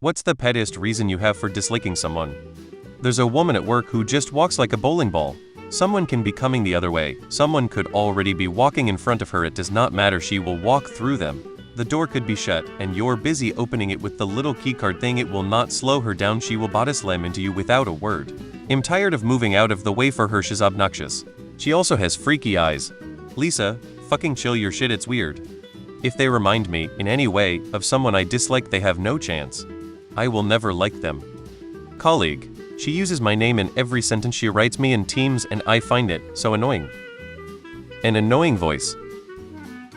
What's the pettiest reason you have for disliking someone? There's a woman at work who just walks like a bowling ball. Someone can be coming the other way, someone could already be walking in front of her, it does not matter, she will walk through them. The door could be shut, and you're busy opening it with the little keycard thing, it will not slow her down, she will body slam into you without a word. I'm tired of moving out of the way for her, she's obnoxious. She also has freaky eyes. Lisa, fucking chill your shit, it's weird. If they remind me, in any way, of someone I dislike, they have no chance. I will never like them. Colleague. She uses my name in every sentence she writes me in Teams and I find it so annoying. An annoying voice.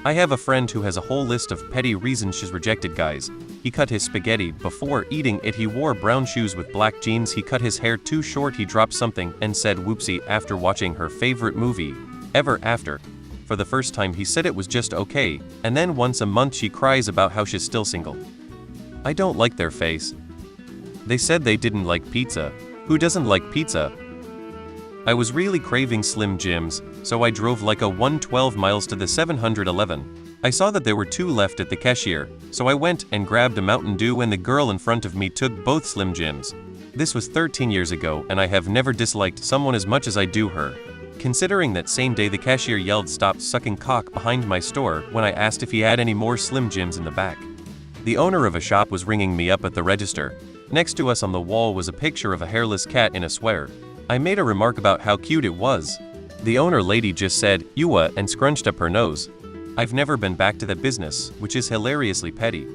I have a friend who has a whole list of petty reasons she's rejected guys. He cut his spaghetti before eating it, he wore brown shoes with black jeans, he cut his hair too short, he dropped something and said whoopsie after watching her favorite movie, Ever After. For the first time he said it was just okay, and then once a month she cries about how she's still single. I don't like their face. They said they didn't like pizza. Who doesn't like pizza? I was really craving Slim Jims, so I drove like a 112 miles to the 7-Eleven. I saw that there were 2 left at the cashier, so I went and grabbed a Mountain Dew and the girl in front of me took both Slim Jims. This was 13 years ago and I have never disliked someone as much as I do her. Considering that same day the cashier yelled stop sucking cock behind my store when I asked if he had any more Slim Jims in the back. The owner of a shop was ringing me up at the register. Next to us on the wall was a picture of a hairless cat in a sweater. I made a remark about how cute it was. The owner lady just said, "Ewa," and scrunched up her nose. I've never been back to that business, which is hilariously petty.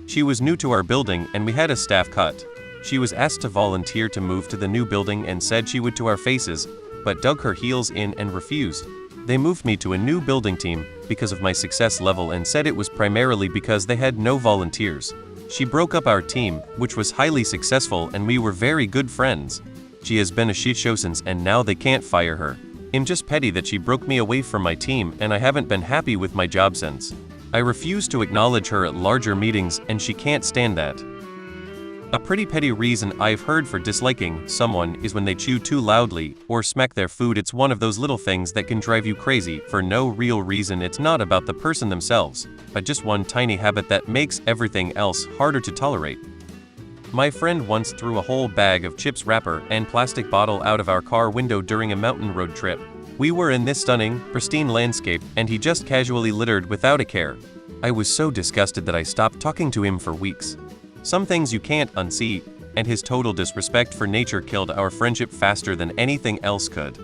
She was new to our building and we had a staff cut. She was asked to volunteer to move to the new building and said she would to our faces, but dug her heels in and refused. They moved me to a new building team because of my success level and said it was primarily because they had no volunteers. She broke up our team, which was highly successful and we were very good friends. She has been a shit show since and now they can't fire her. I'm just petty that she broke me away from my team and I haven't been happy with my job since. I refuse to acknowledge her at larger meetings and she can't stand that. A pretty petty reason I've heard for disliking someone is when they chew too loudly or smack their food. It's one of those little things that can drive you crazy for no real reason. It's not about the person themselves, but just one tiny habit that makes everything else harder to tolerate. My friend once threw a whole bag of chips wrapper and plastic bottle out of our car window during a mountain road trip. We were in this stunning, pristine landscape and he just casually littered without a care. I was so disgusted that I stopped talking to him for weeks. Some things you can't unsee, and his total disrespect for nature killed our friendship faster than anything else could.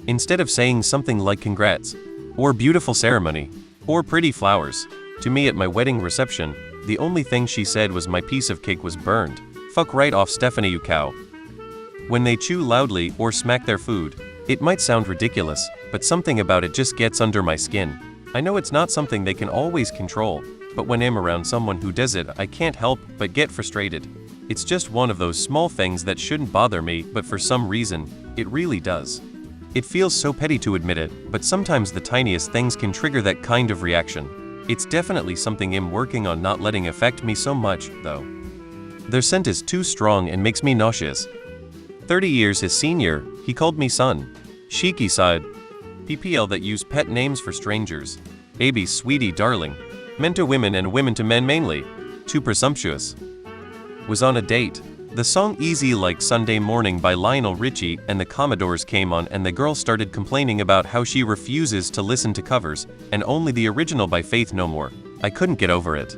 Instead of saying something like congrats, or beautiful ceremony, or pretty flowers, to me at my wedding reception, the only thing she said was my piece of cake was burned. Fuck right off, Stephanie, you cow. When they chew loudly or smack their food, it might sound ridiculous, but something about it just gets under my skin. I know it's not something they can always control, but when I'm around someone who does it, I can't help but get frustrated. It's just one of those small things that shouldn't bother me, but for some reason, it really does. It feels so petty to admit it, but sometimes the tiniest things can trigger that kind of reaction. It's definitely something I'm working on not letting affect me so much, though. Their scent is too strong and makes me nauseous. 30 years his senior, he called me son. Shiki side. PPL that use pet names for strangers. AB sweetie darling. Men to women and women to men mainly. Too presumptuous. Was on a date. The song Easy Like Sunday Morning by Lionel Richie and the Commodores came on and the girl started complaining about how she refuses to listen to covers and only the original by Faith No More. I couldn't get over it.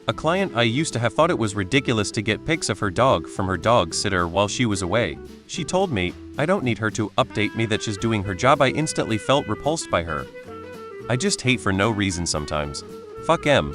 A client I used to have thought it was ridiculous to get pics of her dog from her dog sitter while she was away. She told me, I don't need her to update me that she's doing her job. I instantly felt repulsed by her. I just hate for no reason sometimes. Fuck em.